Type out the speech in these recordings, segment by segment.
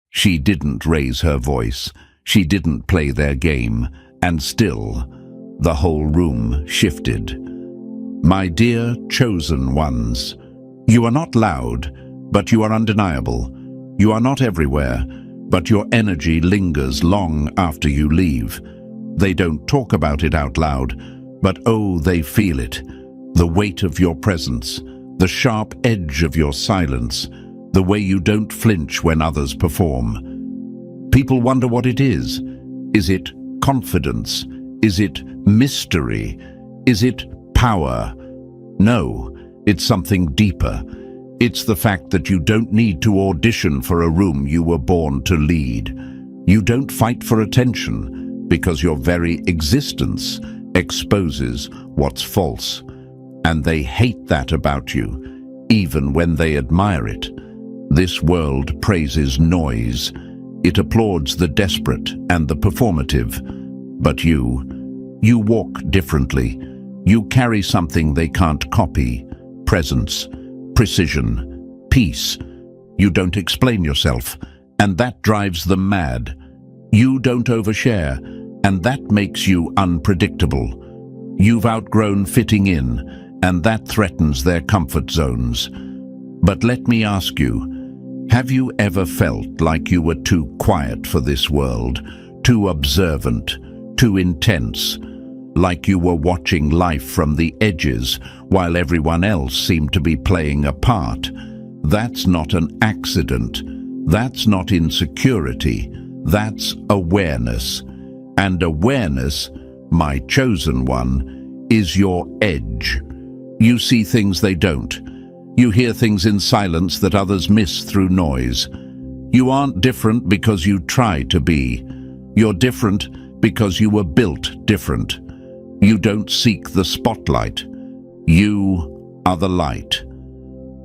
She didn't raise her voice. She didn't play their game. And still, the whole room shifted. My dear chosen ones, you are not loud, but you are undeniable. You are not everywhere, but your energy lingers long after you leave. They don't talk about it out loud, but oh, they feel it. The weight of your presence, the sharp edge of your silence, the way you don't flinch when others perform. People wonder what it is. Is it confidence? Is it mystery? Is it power? No, it's something deeper. It's the fact that you don't need to audition for a room you were born to lead. You don't fight for attention because your very existence exposes what's false. And they hate that about you, even when they admire it. This world praises noise. It applauds the desperate and the performative. But you walk differently. You carry something they can't copy. Presence, precision, peace. You don't explain yourself, and that drives them mad. You don't overshare, and that makes you unpredictable. You've outgrown fitting in, and that threatens their comfort zones. But let me ask you, have you ever felt like you were too quiet for this world, too observant, too intense, like you were watching life from the edges while everyone else seemed to be playing a part? That's not an accident. That's not insecurity. That's awareness. And awareness, my chosen one, is your edge. You see things they don't. You hear things in silence that others miss through noise. You aren't different because you try to be. You're different because you were built different. You don't seek the spotlight. You are the light.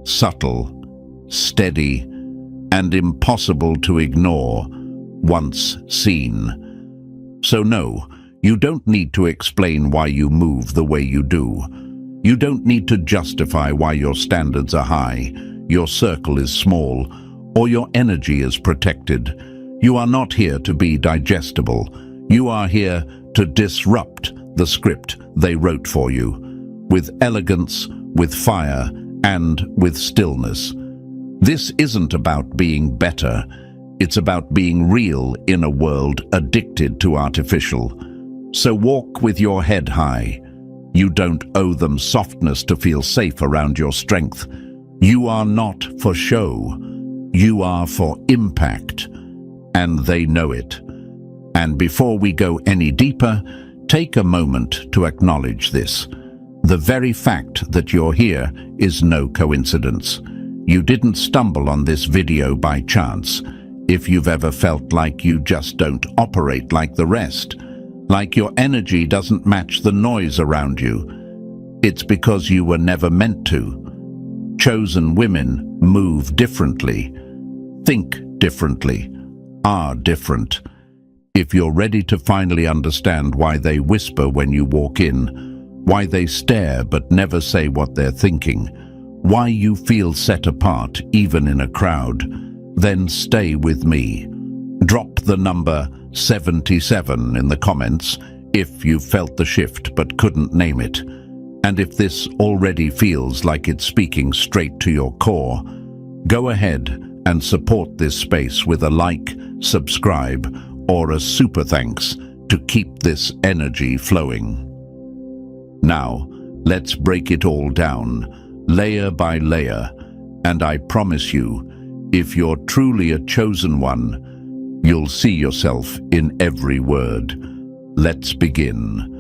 Subtle, steady, and impossible to ignore once seen. So no, you don't need to explain why you move the way you do. You don't need to justify why your standards are high, your circle is small, or your energy is protected. You are not here to be digestible. You are here to disrupt the script they wrote for you, with elegance, with fire, and with stillness. This isn't about being better. It's about being real in a world addicted to artificial. So walk with your head high. You don't owe them softness to feel safe around your strength. You are not for show. You are for impact. And they know it. And before we go any deeper, take a moment to acknowledge this. The very fact that you're here is no coincidence. You didn't stumble on this video by chance. If you've ever felt like you just don't operate like the rest, like your energy doesn't match the noise around you, it's because you were never meant to. Chosen women move differently, think differently, are different. If you're ready to finally understand why they whisper when you walk in, why they stare but never say what they're thinking, why you feel set apart even in a crowd, then stay with me. Drop the number 77 in the comments if you felt the shift but couldn't name it. And if this already feels like it's speaking straight to your core, go ahead and support this space with a like, subscribe, or a super thanks to keep this energy flowing. Now, let's break it all down, layer by layer, and I promise you, if you're truly a chosen one, you'll see yourself in every word. Let's begin.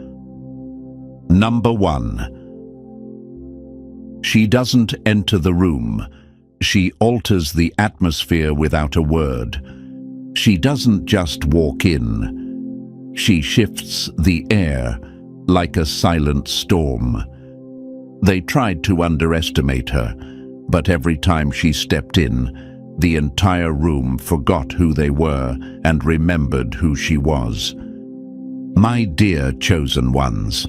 Number 1. She doesn't enter the room. She alters the atmosphere without a word. She doesn't just walk in. She shifts the air like a silent storm. They tried to underestimate her, but every time she stepped in, the entire room forgot who they were and remembered who she was. My dear chosen ones,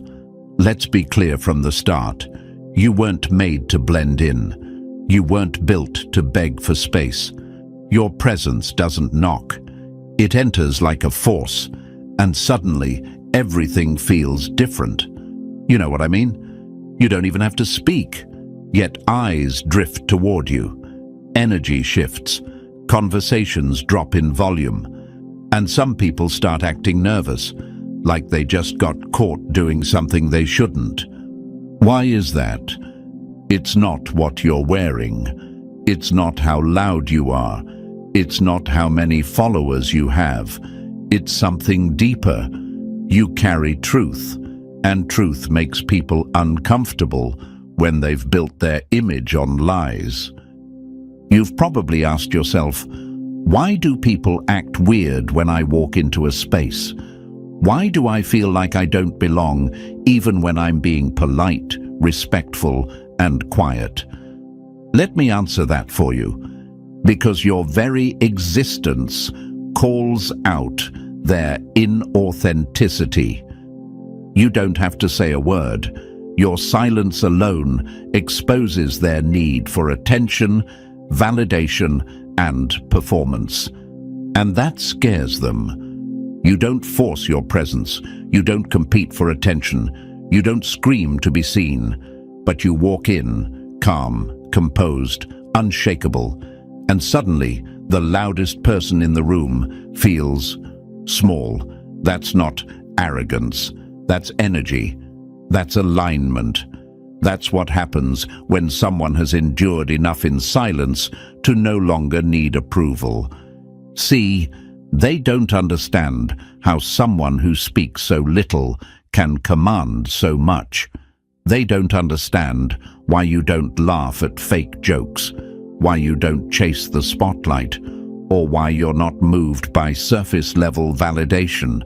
let's be clear from the start. You weren't made to blend in. You weren't built to beg for space. Your presence doesn't knock. It enters like a force, and suddenly everything feels different. You know what I mean? You don't even have to speak, yet eyes drift toward you. Energy shifts, conversations drop in volume, and some people start acting nervous, like they just got caught doing something they shouldn't. Why is that? It's not what you're wearing. It's not how loud you are. It's not how many followers you have. It's something deeper. You carry truth, and truth makes people uncomfortable when they've built their image on lies. You've probably asked yourself, why do people act weird when I walk into a space? Why do I feel like I don't belong even when I'm being polite, respectful, and quiet? Let me answer that for you. Because your very existence calls out their inauthenticity. You don't have to say a word. Your silence alone exposes their need for attention, validation, and performance. And that scares them. You don't force your presence. You don't compete for attention. You don't scream to be seen. But you walk in, calm, composed, unshakable, and suddenly the loudest person in the room feels small. That's not arrogance. That's energy. That's alignment. That's what happens when someone has endured enough in silence to no longer need approval. See, they don't understand how someone who speaks so little can command so much. They don't understand why you don't laugh at fake jokes, why you don't chase the spotlight, or why you're not moved by surface-level validation.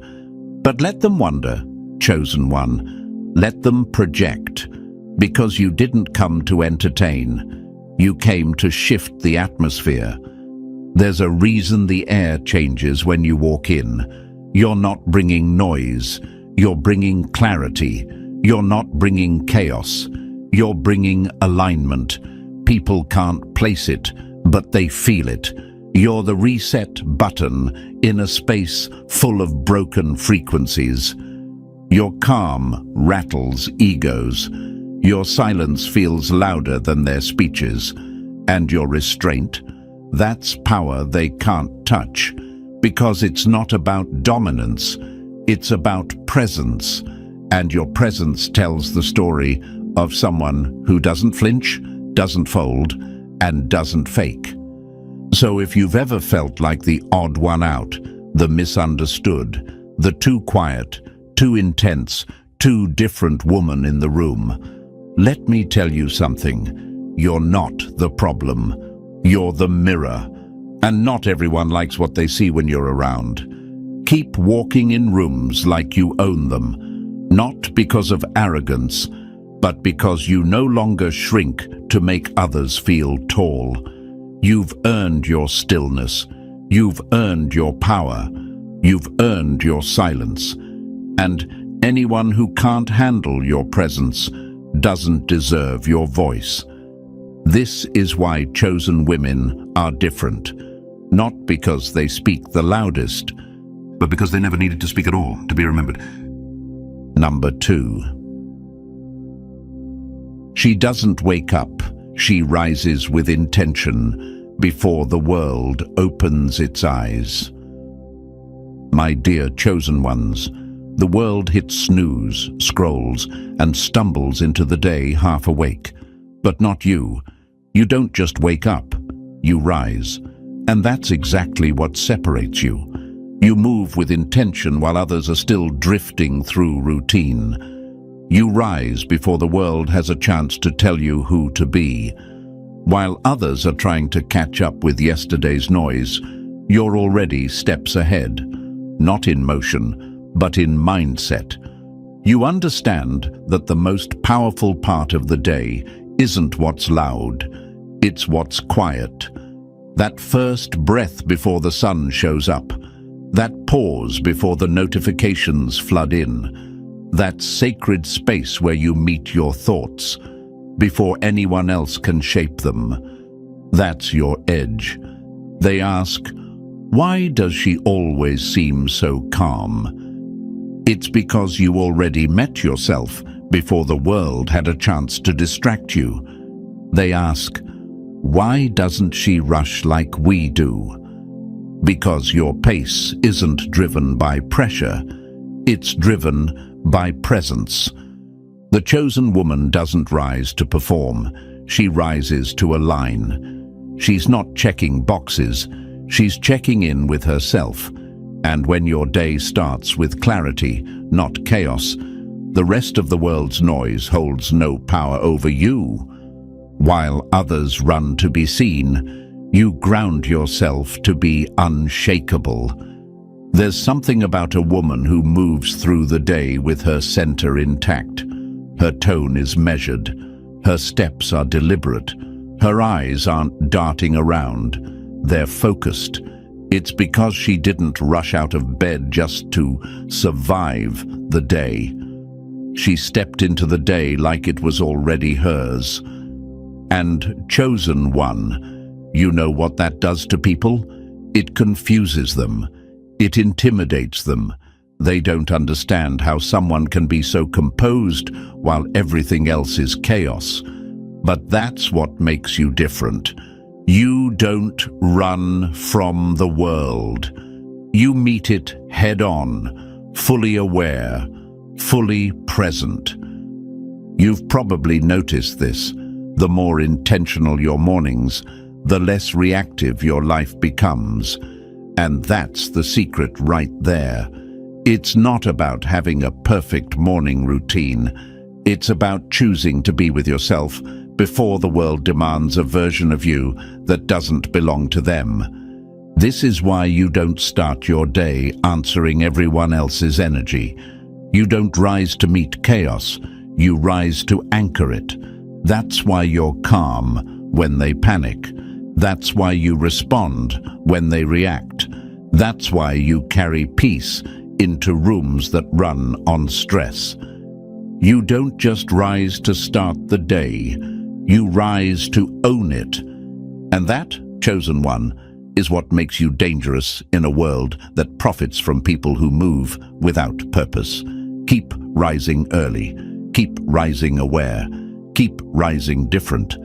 But let them wonder, chosen one. Let them project. Because you didn't come to entertain. You came to shift the atmosphere. There's a reason the air changes when you walk in. You're not bringing noise. You're bringing clarity. You're not bringing chaos. You're bringing alignment. People can't place it, but they feel it. You're the reset button in a space full of broken frequencies. Your calm rattles egos. Your silence feels louder than their speeches. And your restraint, that's power they can't touch. Because it's not about dominance, it's about presence. And your presence tells the story of someone who doesn't flinch, doesn't fold, and doesn't fake. So if you've ever felt like the odd one out, the misunderstood, the too quiet, too intense, too different woman in the room, let me tell you something. You're not the problem. You're the mirror. And not everyone likes what they see when you're around. Keep walking in rooms like you own them, not because of arrogance, but because you no longer shrink to make others feel tall. You've earned your stillness. You've earned your power. You've earned your silence. And anyone who can't handle your presence doesn't deserve your voice. This is why chosen women are different. Not because they speak the loudest, but because they never needed to speak at all to be remembered. Number 2. She doesn't wake up. She rises with intention before the world opens its eyes. My dear chosen ones, the world hits snooze, scrolls, and stumbles into the day half awake. But not you. You don't just wake up, you rise. And that's exactly what separates you. You move with intention while others are still drifting through routine. You rise before the world has a chance to tell you who to be. While others are trying to catch up with yesterday's noise, you're already steps ahead. Not in motion, but in mindset. You understand that the most powerful part of the day isn't what's loud, it's what's quiet. That first breath before the sun shows up, that pause before the notifications flood in, that sacred space where you meet your thoughts before anyone else can shape them. That's your edge. They ask, why does she always seem so calm? It's because you already met yourself before the world had a chance to distract you. They ask, why doesn't she rush like we do? Because your pace isn't driven by pressure, it's driven by presence. The chosen woman doesn't rise to perform, she rises to align. She's not checking boxes, she's checking in with herself. And when your day starts with clarity, not chaos, the rest of the world's noise holds no power over you. While others run to be seen, you ground yourself to be unshakable. There's something about a woman who moves through the day with her center intact. Her tone is measured, her steps are deliberate, her eyes aren't darting around, they're focused. It's because she didn't rush out of bed just to survive the day. She stepped into the day like it was already hers. And chosen one, you know what that does to people? It confuses them. It intimidates them. They don't understand how someone can be so composed while everything else is chaos. But that's what makes you different. You don't run from the world. You meet it head-on, fully aware, fully present. You've probably noticed this. The more intentional your mornings, the less reactive your life becomes. And that's the secret right there. It's not about having a perfect morning routine. It's about choosing to be with yourself before the world demands a version of you that doesn't belong to them. This is why you don't start your day answering everyone else's energy. You don't rise to meet chaos, you rise to anchor it. That's why you're calm when they panic. That's why you respond when they react. That's why you carry peace into rooms that run on stress. You don't just rise to start the day, you rise to own it. And that, chosen one, is what makes you dangerous in a world that profits from people who move without purpose. Keep rising early, keep rising aware, keep rising different.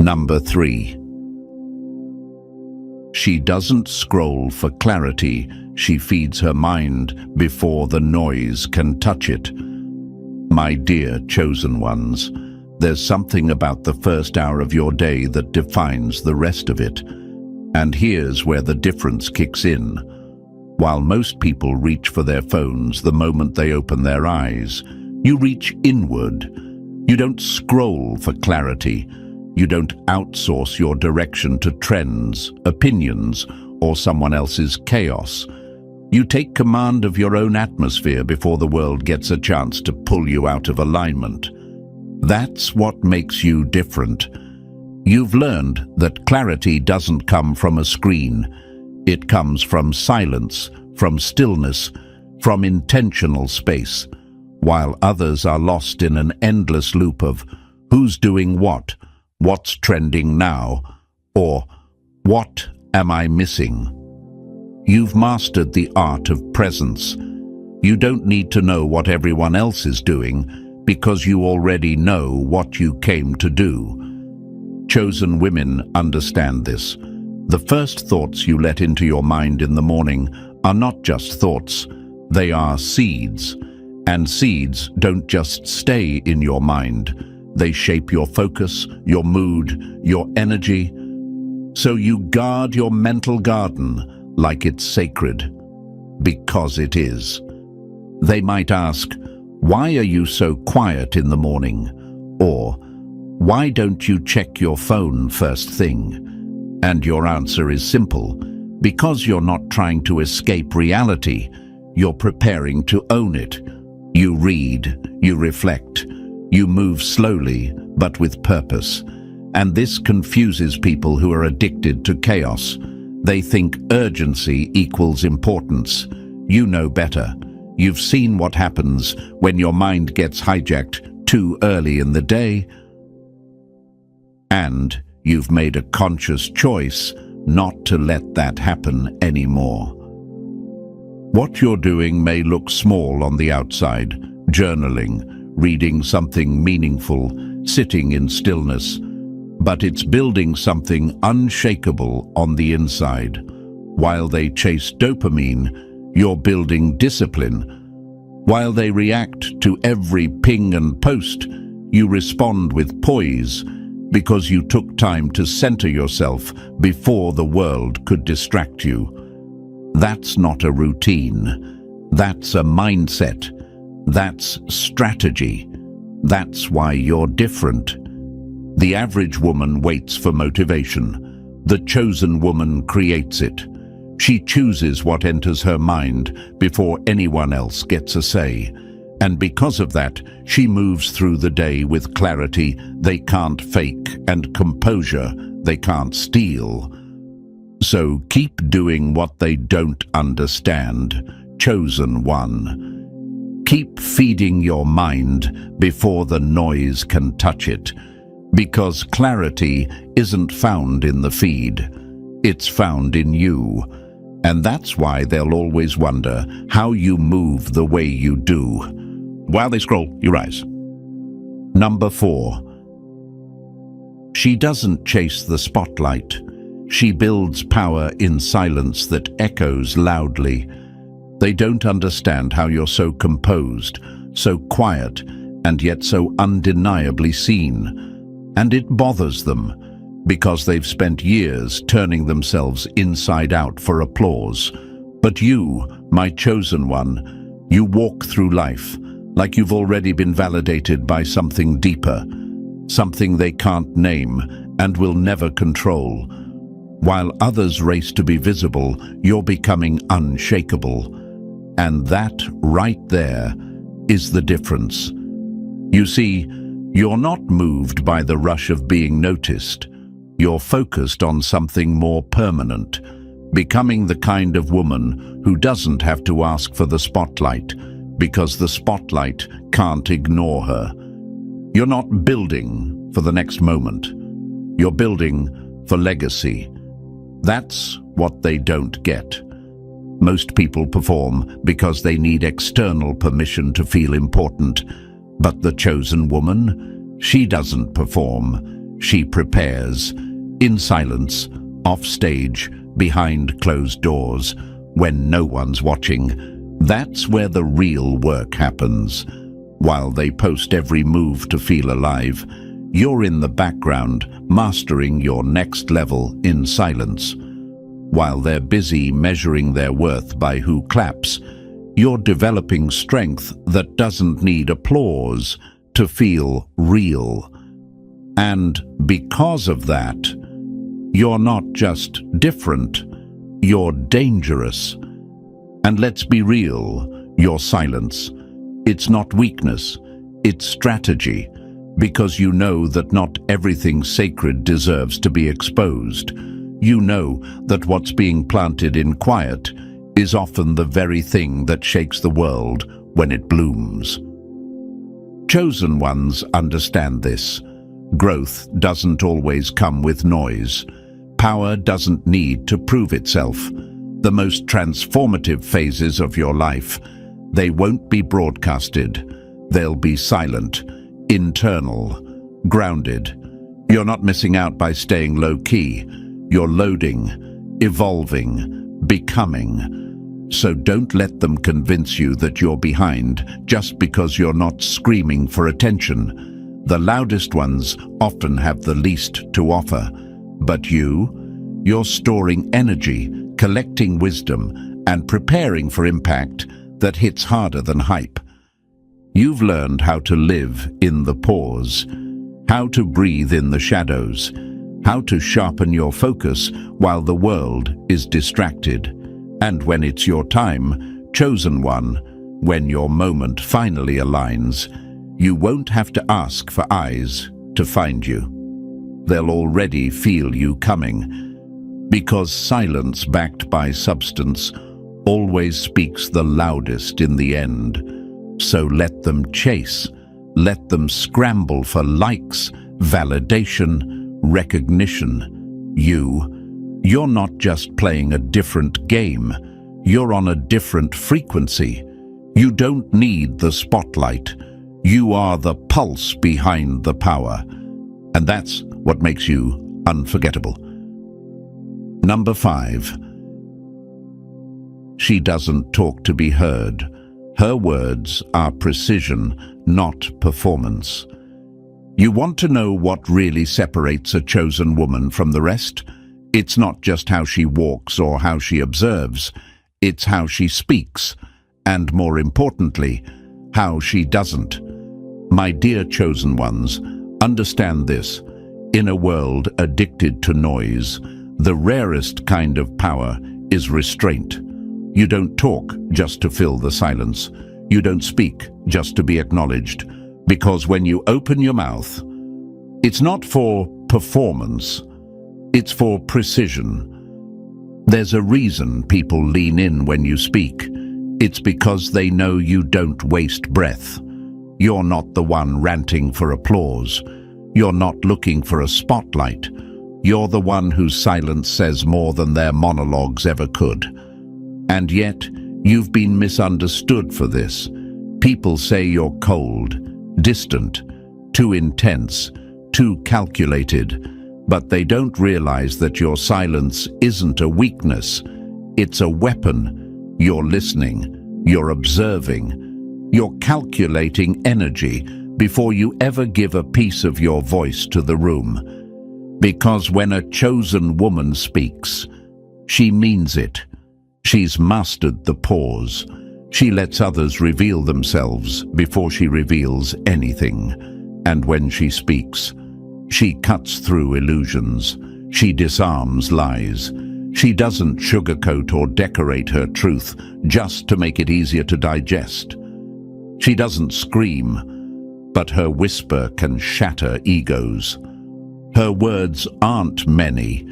Number 3. She doesn't scroll for clarity, she feeds her mind before the noise can touch it. My dear chosen ones, there's something about the first hour of your day that defines the rest of it. And here's where the difference kicks in. While most people reach for their phones the moment they open their eyes, you reach inward. You don't scroll for clarity. You don't outsource your direction to trends, opinions, or someone else's chaos. You take command of your own atmosphere before the world gets a chance to pull you out of alignment. That's what makes you different. You've learned that clarity doesn't come from a screen. It comes from silence, from stillness, from intentional space, while others are lost in an endless loop of who's doing what, what's trending now, or what am I missing? You've mastered the art of presence. You don't need to know what everyone else is doing because you already know what you came to do. Chosen women understand this. The first thoughts you let into your mind in the morning are not just thoughts, they are seeds. And seeds don't just stay in your mind. They shape your focus, your mood, your energy. So you guard your mental garden like it's sacred, because it is. They might ask, why are you so quiet in the morning? Or, why don't you check your phone first thing? And your answer is simple, because you're not trying to escape reality, you're preparing to own it. You read, you reflect, you move slowly, but with purpose. And this confuses people who are addicted to chaos. They think urgency equals importance. You know better. You've seen what happens when your mind gets hijacked too early in the day. And you've made a conscious choice not to let that happen anymore. What you're doing may look small on the outside, journaling, reading something meaningful, sitting in stillness, but it's building something unshakable on the inside. While they chase dopamine, you're building discipline. While they react to every ping and post, you respond with poise because you took time to center yourself before the world could distract you. That's not a routine. That's a mindset. That's strategy. That's why you're different. The average woman waits for motivation. The chosen woman creates it. She chooses what enters her mind before anyone else gets a say. And because of that, she moves through the day with clarity they can't fake and composure they can't steal. So keep doing what they don't understand, chosen one. Keep feeding your mind before the noise can touch it, because clarity isn't found in the feed, it's found in you. And that's why they'll always wonder how you move the way you do. While they scroll, you rise. Number 4. She doesn't chase the spotlight. She builds power in silence that echoes loudly. They don't understand how you're so composed, so quiet, and yet so undeniably seen. And it bothers them, because they've spent years turning themselves inside out for applause. But you, my chosen one, you walk through life like you've already been validated by something deeper, something they can't name and will never control. While others race to be visible, you're becoming unshakable. And that right there is the difference. You see, you're not moved by the rush of being noticed. You're focused on something more permanent, becoming the kind of woman who doesn't have to ask for the spotlight, because the spotlight can't ignore her. You're not building for the next moment. You're building for legacy. That's what they don't get. Most people perform because they need external permission to feel important. But the chosen woman, she doesn't perform. She prepares, in silence, off stage, behind closed doors, when no one's watching. That's where the real work happens. While they post every move to feel alive, you're in the background, mastering your next level in silence. While they're busy measuring their worth by who claps, you're developing strength that doesn't need applause to feel real. And because of that, you're not just different, you're dangerous. And let's be real, your silence, it's not weakness, it's strategy, because you know that not everything sacred deserves to be exposed. You know that what's being planted in quiet is often the very thing that shakes the world when it blooms. Chosen ones understand this. Growth doesn't always come with noise. Power doesn't need to prove itself. The most transformative phases of your life, they won't be broadcasted. They'll be silent, internal, grounded. You're not missing out by staying low-key. You're loading, evolving, becoming. So don't let them convince you that you're behind just because you're not screaming for attention. The loudest ones often have the least to offer. But you're storing energy, collecting wisdom, and preparing for impact that hits harder than hype. You've learned how to live in the pause, how to breathe in the shadows, how to sharpen your focus while the world is distracted. And when it's your time, chosen one, when your moment finally aligns, you won't have to ask for eyes to find you. They'll already feel you coming, because silence backed by substance always speaks the loudest in the end. So let them chase, let them scramble for likes, validation, recognition. You're not just playing a different game. You're on a different frequency. You don't need the spotlight. You are the pulse behind the power. And that's what makes you unforgettable. Number 5. She doesn't talk to be heard. Her words are precision, not performance. You want to know what really separates a chosen woman from the rest? It's not just how she walks or how she observes. It's how she speaks, and more importantly, how she doesn't. My dear chosen ones, understand this. In a world addicted to noise, the rarest kind of power is restraint. You don't talk just to fill the silence. You don't speak just to be acknowledged. Because when you open your mouth, it's not for performance, it's for precision. There's a reason people lean in when you speak. It's because they know you don't waste breath. You're not the one ranting for applause. You're not looking for a spotlight. You're the one whose silence says more than their monologues ever could. And yet, you've been misunderstood for this. People say you're cold, distant, too intense, too calculated, but they don't realize that your silence isn't a weakness. It's a weapon. You're listening, you're observing, you're calculating energy before you ever give a piece of your voice to the room. Because when a chosen woman speaks, she means it. She's mastered the pause. She lets others reveal themselves before she reveals anything. And when she speaks, she cuts through illusions. She disarms lies. She doesn't sugarcoat or decorate her truth just to make it easier to digest. She doesn't scream, but her whisper can shatter egos. Her words aren't many,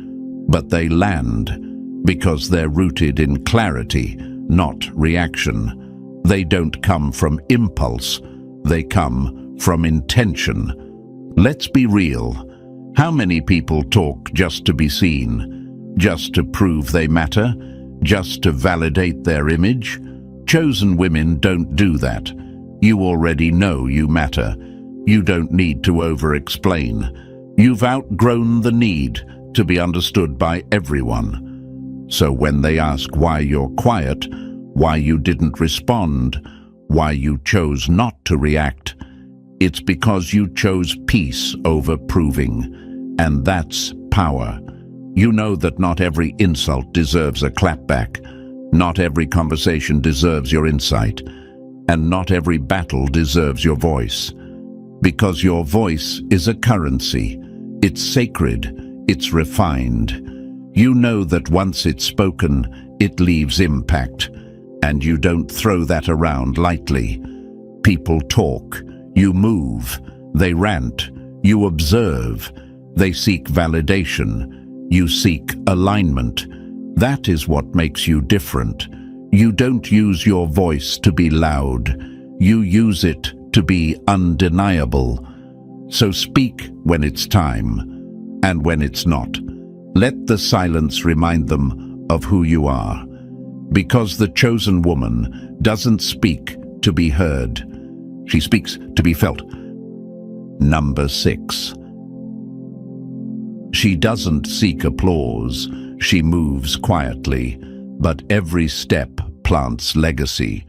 but they land because they're rooted in clarity, not reaction. They don't come from impulse, they come from intention. Let's be real. How many people talk just to be seen, just to prove they matter, just to validate their image? Chosen women don't do that. You already know you matter. You don't need to over-explain. You've outgrown the need to be understood by everyone. So when they ask why you're quiet, why you didn't respond, why you chose not to react, it's because you chose peace over proving, and that's power. You know that not every insult deserves a clapback, not every conversation deserves your insight, and not every battle deserves your voice. Because your voice is a currency. It's sacred, it's refined. You know that once it's spoken, it leaves impact, and you don't throw that around lightly. People talk. You move, they rant, you observe, they seek validation, you seek alignment. That is what makes you different. You don't use your voice to be loud, you use it to be undeniable. So speak when it's time, and when it's not. Let the silence remind them of who you are. Because the chosen woman doesn't speak to be heard. She speaks to be felt. Number 6. She doesn't seek applause. She moves quietly, but every step plants legacy.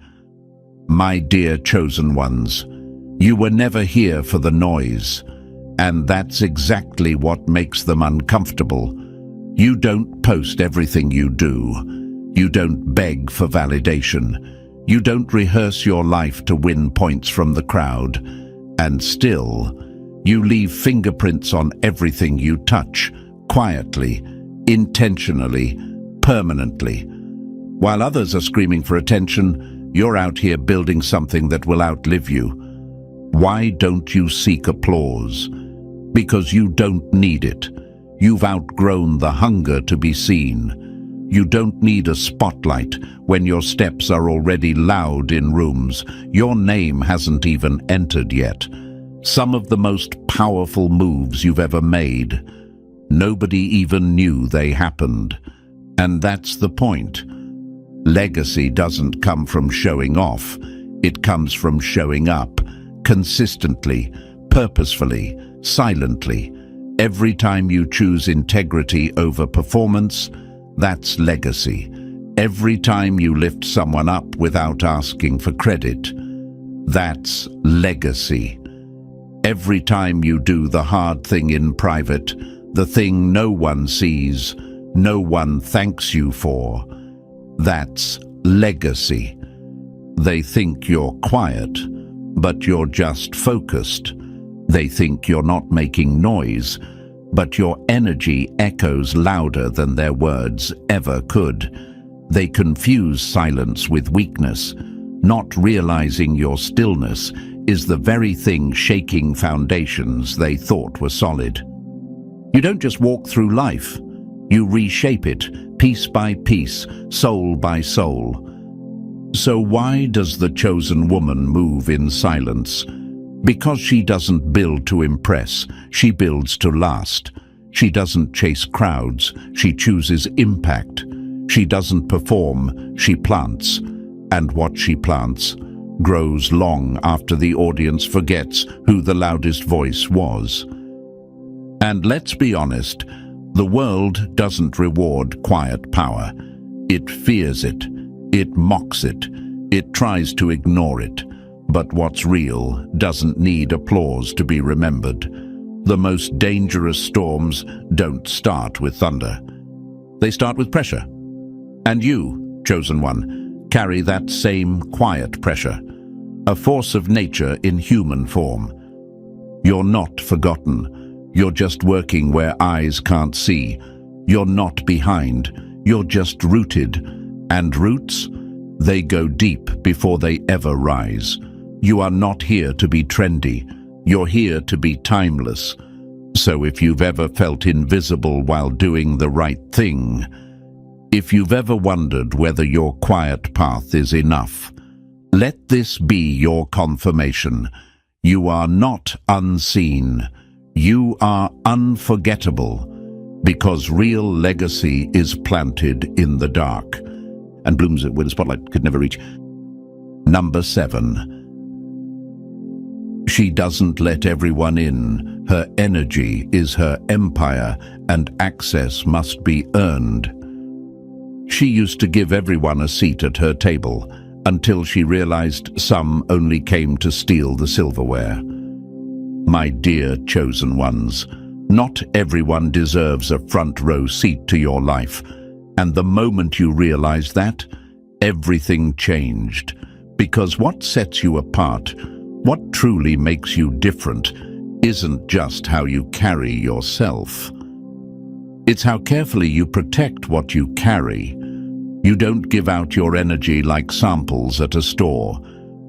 My dear chosen ones, you were never here for the noise, and that's exactly what makes them uncomfortable. You don't post everything you do. You don't beg for validation. You don't rehearse your life to win points from the crowd, and still, you leave fingerprints on everything you touch, quietly, intentionally, permanently. While others are screaming for attention, you're out here building something that will outlive you. Why don't you seek applause? Because you don't need it. You've outgrown the hunger to be seen. You don't need a spotlight when your steps are already loud in rooms. Your name hasn't even entered yet. Some of the most powerful moves you've ever made Nobody even knew they happened. And that's the point. Legacy doesn't come from showing off. It comes from showing up, consistently, purposefully, silently. Every time you choose integrity over performance, that's legacy. Every time you lift someone up without asking for credit, that's legacy. Every time you do the hard thing in private, the thing no one sees, no one thanks you for, that's legacy. They think you're quiet, but you're just focused. They think you're not making noise, but your energy echoes louder than their words ever could. They confuse silence with weakness, not realizing your stillness is the very thing shaking foundations they thought were solid. You don't just walk through life, you reshape it, piece by piece, soul by soul. So why does the chosen woman move in silence? Because she doesn't build to impress, she builds to last. She doesn't chase crowds, she chooses impact. She doesn't perform, she plants. And what she plants grows long after the audience forgets who the loudest voice was. And let's be honest, the world doesn't reward quiet power. It fears it. It mocks it. It tries to ignore it. But what's real doesn't need applause to be remembered. The most dangerous storms don't start with thunder. They start with pressure. And you, chosen one, carry that same quiet pressure, a force of nature in human form. You're not forgotten. You're just working where eyes can't see. You're not behind. You're just rooted. And roots? They go deep before they ever rise. You are not here to be trendy. You're here to be timeless. So if you've ever felt invisible while doing the right thing, if you've ever wondered whether your quiet path is enough, let this be your confirmation. You are not unseen. You are unforgettable, because real legacy is planted in the dark and blooms where the spotlight could never reach. Number 7. She doesn't let everyone in. Her energy is her empire, and access must be earned. She used to give everyone a seat at her table, until she realized some only came to steal the silverware. My dear chosen ones, not everyone deserves a front row seat to your life. And the moment you realize that, everything changed. Because what sets you apart, what truly makes you different, isn't just how you carry yourself. It's how carefully you protect what you carry. You don't give out your energy like samples at a store.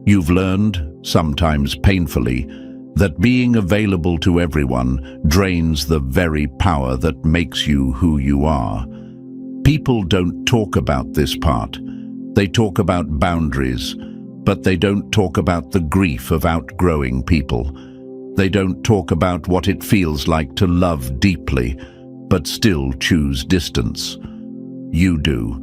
You've learned, sometimes painfully, that being available to everyone drains the very power that makes you who you are. People don't talk about this part. They talk about boundaries, but they don't talk about the grief of outgrowing people. They don't talk about what it feels like to love deeply, but still choose distance. You do.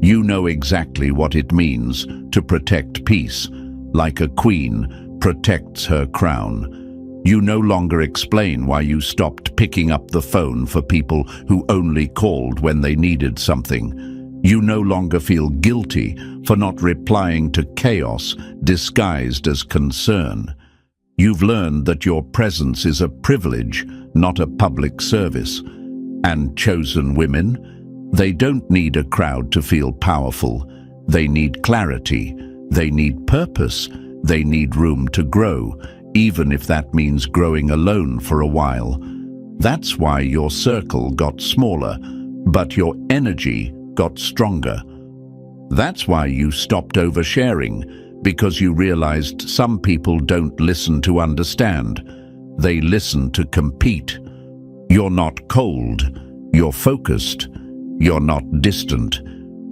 You know exactly what it means to protect peace, like a queen protects her crown. You no longer explain why you stopped picking up the phone for people who only called when they needed something. You no longer feel guilty for not replying to chaos disguised as concern. You've learned that your presence is a privilege, not a public service. And chosen women, they don't need a crowd to feel powerful. They need clarity. They need purpose. They need room to grow, even if that means growing alone for a while. That's why your circle got smaller, but your energy got stronger. That's why you stopped oversharing, because you realized some people don't listen to understand. They listen to compete. You're not cold. You're focused. You're not distant.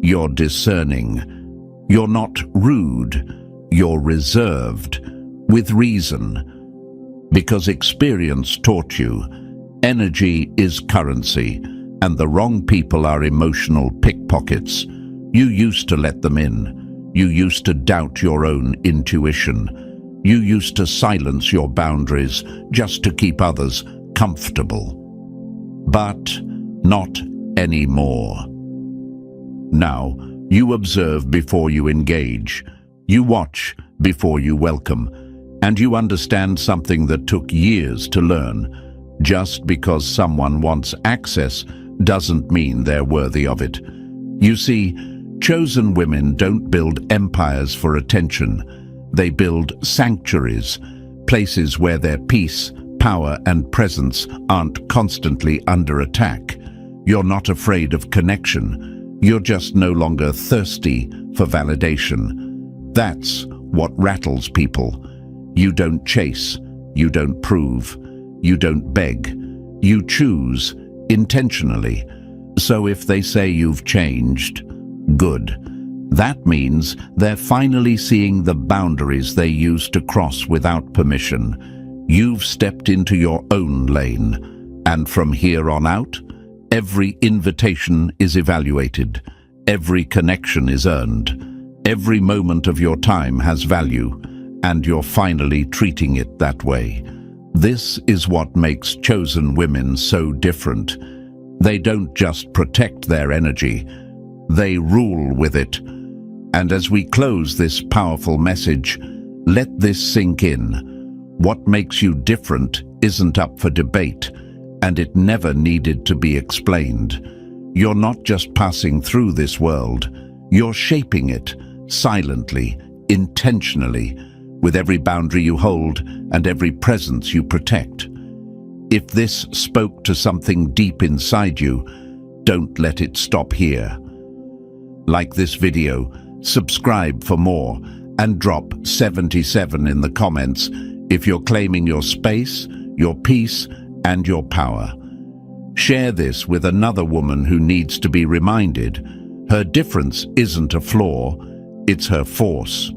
You're discerning. You're not rude. You're reserved, with reason, because experience taught you, Energy is currency, and the wrong people are emotional pickpockets. You used to let them in. You used to doubt your own intuition. You used to silence your boundaries just to keep others comfortable. But not anymore. Now, you observe before you engage. You watch before you welcome. And you understand something that took years to learn. Just because someone wants access doesn't mean they're worthy of it. You see, chosen women don't build empires for attention. They build sanctuaries, places where their peace, power, and presence aren't constantly under attack. You're not afraid of connection. You're just no longer thirsty for validation. That's what rattles people. You don't chase. You don't prove. You don't beg. You choose intentionally. So if they say you've changed, good. That means they're finally seeing the boundaries they used to cross without permission. You've stepped into your own lane. And from here on out, every invitation is evaluated. Every connection is earned. Every moment of your time has value, and you're finally treating it that way. This is what makes chosen women so different. They don't just protect their energy, they rule with it. And as we close this powerful message, let this sink in. What makes you different isn't up for debate, and it never needed to be explained. You're not just passing through this world, you're shaping it, silently, intentionally, with every boundary you hold and every presence you protect. If this spoke to something deep inside you, don't let it stop here. Like this video, subscribe for more, and drop 77 in the comments if you're claiming your space, your peace, and your power. Share this with another woman who needs to be reminded her difference isn't a flaw, it's her force.